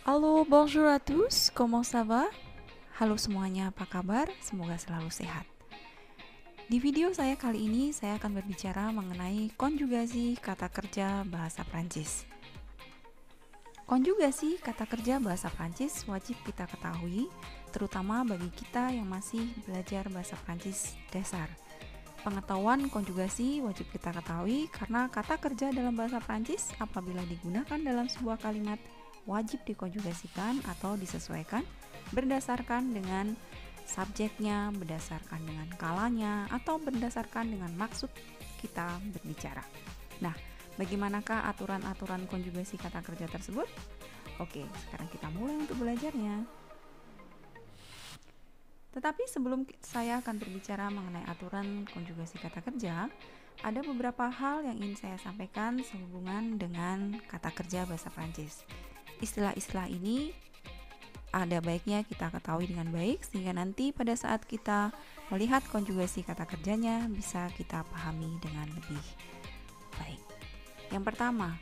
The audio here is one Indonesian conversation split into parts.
Halo, bonjour à tous, comment ça va? Halo semuanya, apa kabar? Semoga selalu sehat. Di video saya kali ini, saya akan berbicara mengenai konjugasi kata kerja bahasa Prancis. Konjugasi kata kerja bahasa Prancis wajib kita ketahui, terutama bagi kita yang masih belajar bahasa Prancis dasar. Pengetahuan konjugasi wajib kita ketahui karena kata kerja dalam bahasa Prancis apabila digunakan dalam sebuah kalimat wajib dikonjugasikan atau disesuaikan berdasarkan dengan subjeknya, berdasarkan dengan kalanya, atau berdasarkan dengan maksud kita berbicara. Nah, bagaimanakah aturan-aturan konjugasi kata kerja tersebut? Oke, sekarang kita mulai untuk belajarnya. Tetapi sebelum saya akan berbicara mengenai aturan konjugasi kata kerja, ada beberapa hal yang ingin saya sampaikan sehubungan dengan kata kerja bahasa Prancis. Istilah-istilah ini ada baiknya kita ketahui dengan baik sehingga nanti pada saat kita melihat konjugasi kata kerjanya bisa kita pahami dengan lebih baik. Yang pertama,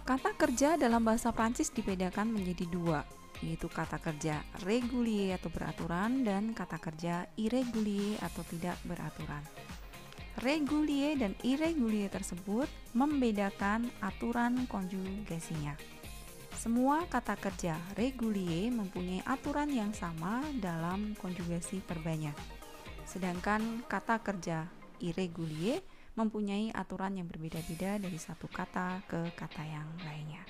kata kerja dalam bahasa Prancis dibedakan menjadi dua, yaitu kata kerja régulier atau beraturan dan kata kerja irrégulier atau tidak beraturan. Régulier dan irrégulier tersebut membedakan aturan konjugasinya. Semua kata kerja régulier mempunyai aturan yang sama dalam konjugasi verbanya. Sedangkan kata kerja irrégulier mempunyai aturan yang berbeda-beda dari satu kata ke kata yang lainnya.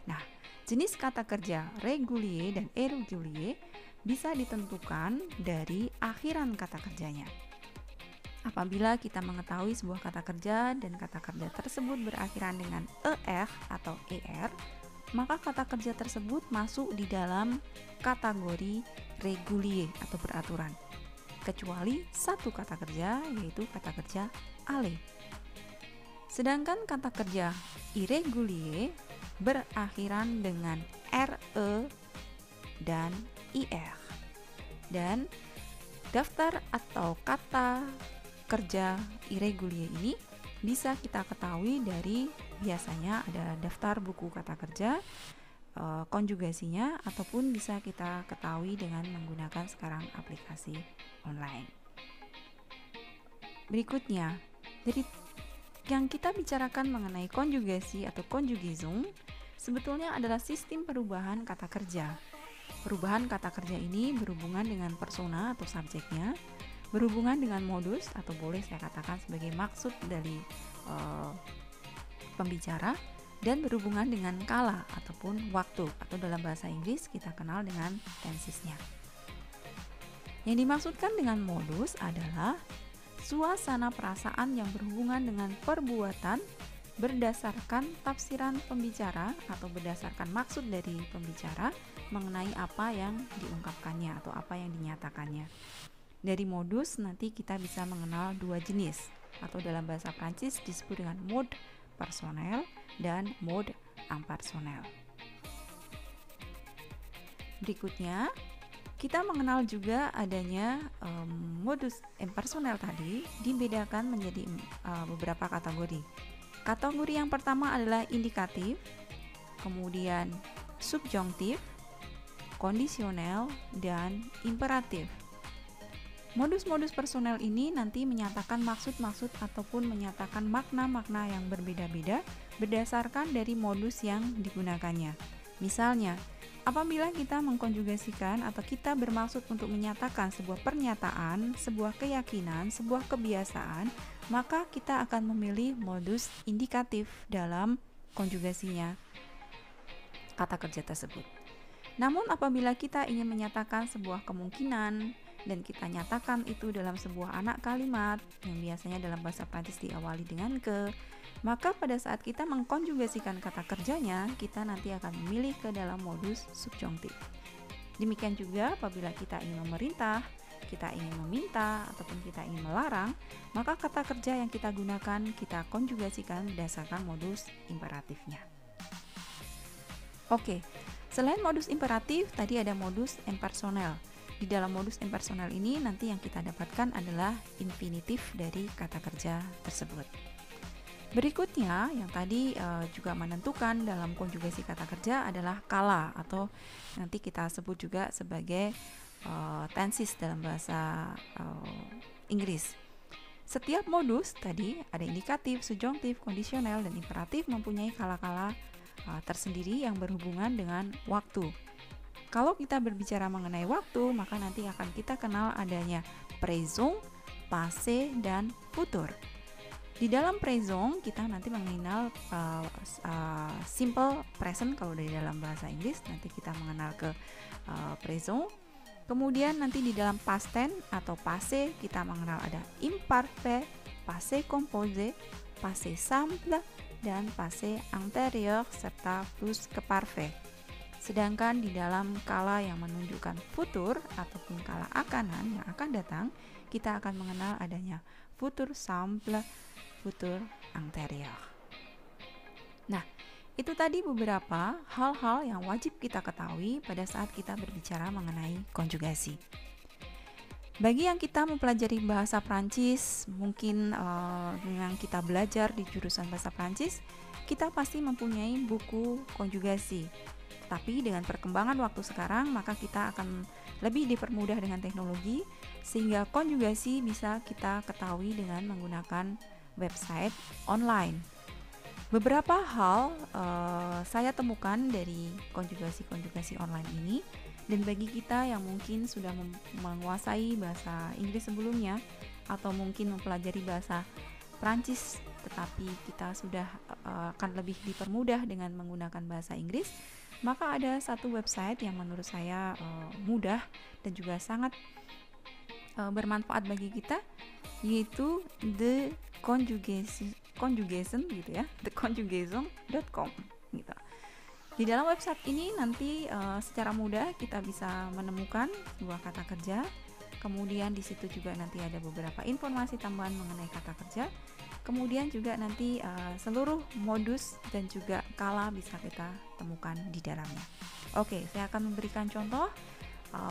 Nah, jenis kata kerja régulier dan irrégulier bisa ditentukan dari akhiran kata kerjanya. Apabila kita mengetahui sebuah kata kerja dan kata kerja tersebut berakhiran dengan er atau er, maka kata kerja tersebut masuk di dalam kategori régulier atau beraturan. Kecuali satu kata kerja, yaitu kata kerja aller. Sedangkan kata kerja irrégulier berakhiran dengan re dan ir. Dan daftar atau kata kerja irrégulier ini bisa kita ketahui dari biasanya ada daftar buku kata kerja, konjugasinya, ataupun bisa kita ketahui dengan menggunakan sekarang aplikasi online. Berikutnya, jadi yang kita bicarakan mengenai konjugasi atau conjugaison sebetulnya adalah sistem perubahan kata kerja. Perubahan kata kerja ini berhubungan dengan persona atau subjeknya, berhubungan dengan modus atau boleh saya katakan sebagai maksud dari pembicara, dan berhubungan dengan kala ataupun waktu atau dalam bahasa Inggris kita kenal dengan tensesnya. Yang dimaksudkan dengan modus adalah suasana perasaan yang berhubungan dengan perbuatan berdasarkan tafsiran pembicara atau berdasarkan maksud dari pembicara mengenai apa yang diungkapkannya atau apa yang dinyatakannya. Dari modus nanti kita bisa mengenal dua jenis atau dalam bahasa Prancis disebut dengan mode personnel dan mode impersonnel. Berikutnya, kita mengenal juga adanya modus impersonnel tadi dibedakan menjadi beberapa kategori. Kategori yang pertama adalah indikatif, kemudian subjunktif, kondisional, dan imperatif. Modus-modus personel ini nanti menyatakan maksud-maksud ataupun menyatakan makna-makna yang berbeda-beda berdasarkan dari modus yang digunakannya. Misalnya, apabila kita mengkonjugasikan atau kita bermaksud untuk menyatakan sebuah pernyataan, sebuah keyakinan, sebuah kebiasaan, maka kita akan memilih modus indikatif dalam konjugasinya kata kerja tersebut. Namun apabila kita ingin menyatakan sebuah kemungkinan dan kita nyatakan itu dalam sebuah anak kalimat yang biasanya dalam bahasa Prancis diawali dengan ke, maka pada saat kita mengkonjugasikan kata kerjanya, kita nanti akan memilih ke dalam modus subjunktif. Demikian juga apabila kita ingin memerintah, kita ingin meminta, ataupun kita ingin melarang, maka kata kerja yang kita gunakan kita konjugasikan berdasarkan modus imperatifnya. Oke, selain modus imperatif, tadi ada modus impersonal. Di dalam modus impersonal ini nanti yang kita dapatkan adalah infinitif dari kata kerja tersebut. Berikutnya yang tadi juga menentukan dalam konjugasi kata kerja adalah kala, atau nanti kita sebut juga sebagai tenses dalam bahasa Inggris. Setiap modus tadi ada indikatif, subjunktif, kondisional, dan imperatif mempunyai kala-kala tersendiri yang berhubungan dengan waktu. Kalau kita berbicara mengenai waktu, maka nanti akan kita kenal adanya présent, passé, dan futur. Di dalam présent kita nanti mengenal simple present kalau dari dalam bahasa Inggris, nanti kita mengenal ke présent. Kemudian nanti di dalam past tense atau passé kita mengenal ada imparfait, passé composé, passé simple, dan passé antérieur serta plus ke parfait. Sedangkan di dalam kala yang menunjukkan futur ataupun kala akanan yang akan datang, kita akan mengenal adanya futur simple, futur antérieur. Nah, itu tadi beberapa hal-hal yang wajib kita ketahui pada saat kita berbicara mengenai konjugasi. Bagi yang kita mempelajari bahasa Prancis, mungkin yang kita belajar di jurusan bahasa Prancis, kita pasti mempunyai buku konjugasi. Tapi dengan perkembangan waktu sekarang, maka kita akan lebih dipermudah dengan teknologi, sehingga konjugasi bisa kita ketahui dengan menggunakan website online. Beberapa hal saya temukan dari konjugasi-konjugasi online ini, dan bagi kita yang mungkin sudah menguasai bahasa Inggris sebelumnya atau mungkin mempelajari bahasa Prancis tetapi kita sudah akan lebih dipermudah dengan menggunakan bahasa Inggris, maka ada satu website yang menurut saya mudah dan juga sangat bermanfaat bagi kita, yaitu The Conjugation gitu ya, theconjugation.com gitu. Di dalam website ini nanti secara mudah kita bisa menemukan sebuah kata kerja. Kemudian di situ juga nanti ada beberapa informasi tambahan mengenai kata kerja. Kemudian juga nanti seluruh modus dan juga kala bisa kita temukan di dalamnya. Oke, saya akan memberikan contoh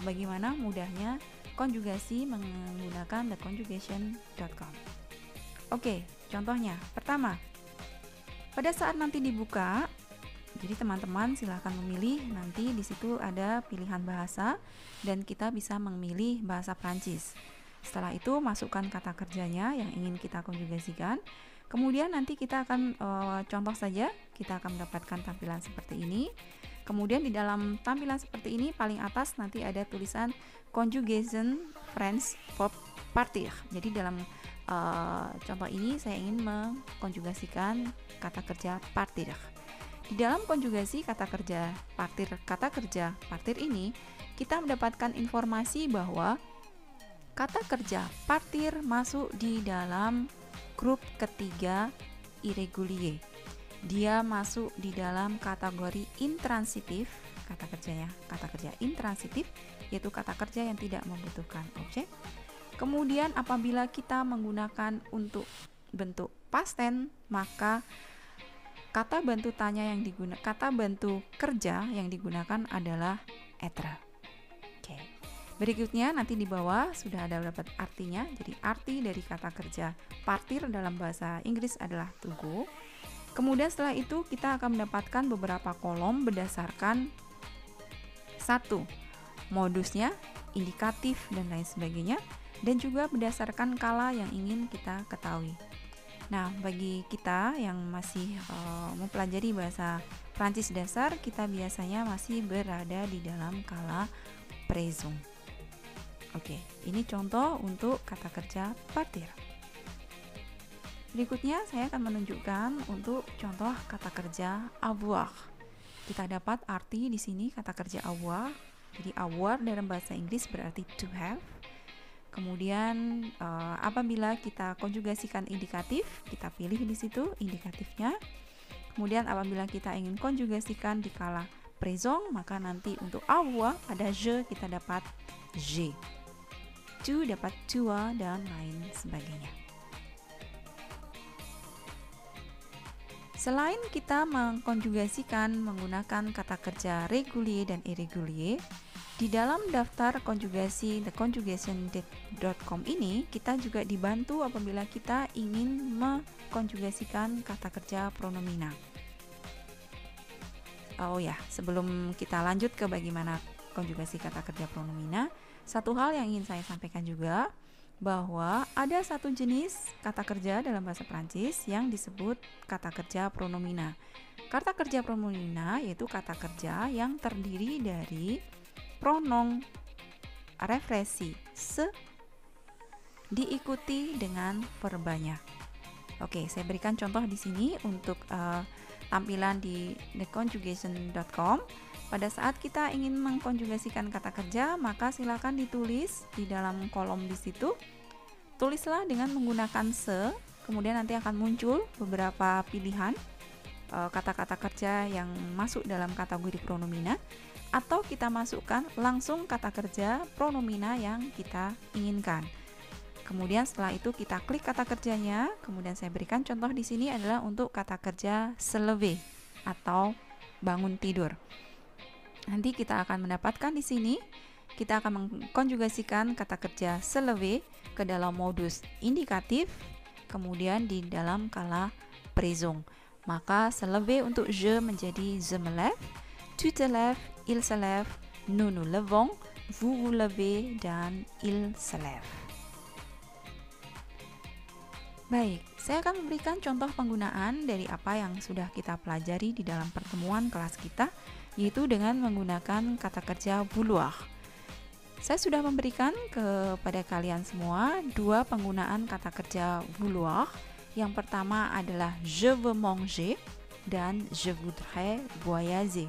bagaimana mudahnya konjugasi menggunakan theconjugation.com. Oke, contohnya pertama, pada saat nanti dibuka, jadi teman-teman silahkan memilih, nanti di situ ada pilihan bahasa dan kita bisa memilih bahasa Prancis. Setelah itu masukkan kata kerjanya yang ingin kita konjugasikan. Kemudian nanti kita akan contoh saja, kita akan mendapatkan tampilan seperti ini. Kemudian di dalam tampilan seperti ini paling atas nanti ada tulisan conjugation French verb partir. Jadi dalam contoh ini saya ingin mengkonjugasikan kata kerja partir. Di dalam konjugasi kata kerja partir ini, kita mendapatkan informasi bahwa kata kerja partir masuk di dalam grup ketiga irregulier. Dia masuk di dalam kategori intransitif, kata kerja intransitif, yaitu kata kerja yang tidak membutuhkan objek. Kemudian apabila kita menggunakan untuk bentuk past tense, maka kata bantu kerja yang digunakan adalah être. Oke. Berikutnya nanti di bawah sudah ada dapat artinya. Jadi arti dari kata kerja partir dalam bahasa Inggris adalah to go. Kemudian setelah itu kita akan mendapatkan beberapa kolom berdasarkan satu, modusnya, indikatif dan lain sebagainya, dan juga berdasarkan kala yang ingin kita ketahui. Nah, bagi kita yang masih mempelajari bahasa Prancis dasar, kita biasanya masih berada di dalam kala présent. Oke, ini contoh untuk kata kerja partir. Berikutnya saya akan menunjukkan untuk contoh kata kerja avoir. Kita dapat arti di sini kata kerja avoir. Jadi avoir dalam bahasa Inggris berarti to have. Kemudian apabila kita konjugasikan indikatif, kita pilih di situ indikatifnya. Kemudian apabila kita ingin konjugasikan di kala présent, maka nanti untuk avoir pada je kita dapat je. Tu dapat tua dan lain sebagainya. Selain kita mengkonjugasikan menggunakan kata kerja régulier dan irrégulier, di dalam daftar konjugasi theconjugation.com ini kita juga dibantu apabila kita ingin mengkonjugasikan kata kerja pronomina. Oh ya, sebelum kita lanjut ke bagaimana konjugasi kata kerja pronomina, satu hal yang ingin saya sampaikan juga, bahwa ada satu jenis kata kerja dalam bahasa Prancis yang disebut kata kerja pronomina. Kata kerja pronomina yaitu kata kerja yang terdiri dari pronom refleksi se diikuti dengan verbanya. Oke, saya berikan contoh di sini untuk tampilan di theconjugation.com. Pada saat kita ingin mengkonjugasikan kata kerja, maka silakan ditulis di dalam kolom di situ. Tulislah dengan menggunakan se, kemudian nanti akan muncul beberapa pilihan kata-kata kerja yang masuk dalam kategori pronomina, atau kita masukkan langsung kata kerja pronomina yang kita inginkan. Kemudian setelah itu kita klik kata kerjanya. Kemudian saya berikan contoh di sini adalah untuk kata kerja se lever atau bangun tidur. Nanti kita akan mendapatkan di sini kita akan mengkonjugasikan kata kerja se lever ke dalam modus indikatif, kemudian di dalam kala présent. Maka se lever untuk je menjadi je me lève, tu te lèves, il se lève, nous nous levons, vous vous levez, dan il se lève. Baik, saya akan memberikan contoh penggunaan dari apa yang sudah kita pelajari di dalam pertemuan kelas kita, yaitu dengan menggunakan kata kerja vouloir. Saya sudah memberikan kepada kalian semua dua penggunaan kata kerja vouloir. Yang pertama adalah je veux manger dan je voudrais voyager.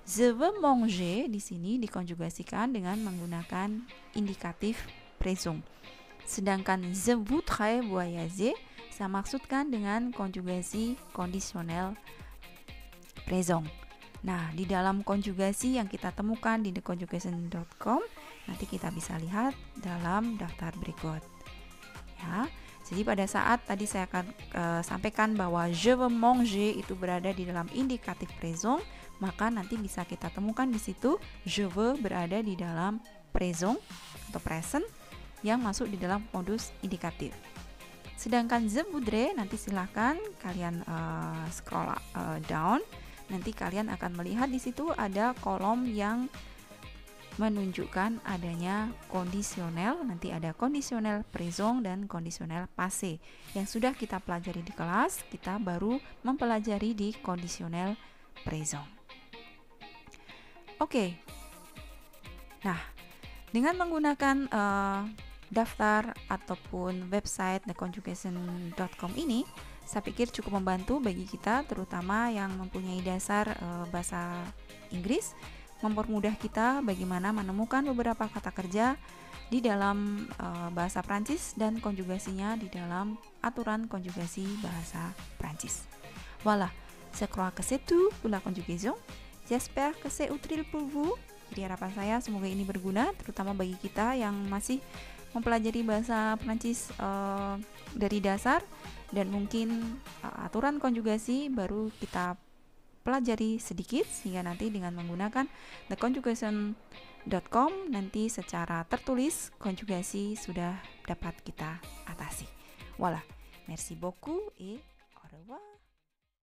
Je veux manger di sini dikonjugasikan dengan menggunakan indikatif présent. Sedangkan je voudrais voyager saya maksudkan dengan konjugasi kondisional présent. Nah, di dalam konjugasi yang kita temukan di theconjugation.com nanti kita bisa lihat dalam daftar berikut. Ya, jadi pada saat tadi saya akan sampaikan bahwa je veux manger itu berada di dalam indikatif présent, maka nanti bisa kita temukan di situ je veux berada di dalam présent atau present yang masuk di dalam modus indikatif. Sedangkan je voudrais nanti silahkan kalian scroll down, nanti kalian akan melihat di situ ada kolom yang menunjukkan adanya kondisional, nanti ada kondisional présent dan kondisional passé. Yang sudah kita pelajari di kelas, kita baru mempelajari di kondisional présent. Oke. Nah, dengan menggunakan daftar ataupun website theconjugation.com ini, saya pikir cukup membantu bagi kita, terutama yang mempunyai dasar bahasa Inggris, mempermudah kita bagaimana menemukan beberapa kata kerja di dalam bahasa Prancis dan konjugasinya di dalam aturan konjugasi bahasa Prancis. Voilà, je crois que c'est tout pour la conjugaison. J'espère que c'est utile pour vous. Jadi harapan saya semoga ini berguna, terutama bagi kita yang masih mempelajari bahasa Prancis dari dasar, dan mungkin aturan konjugasi baru kita pelajari sedikit, sehingga nanti dengan menggunakan theconjugation.com nanti secara tertulis konjugasi sudah dapat kita atasi. Voilà, merci beaucoup et au revoir.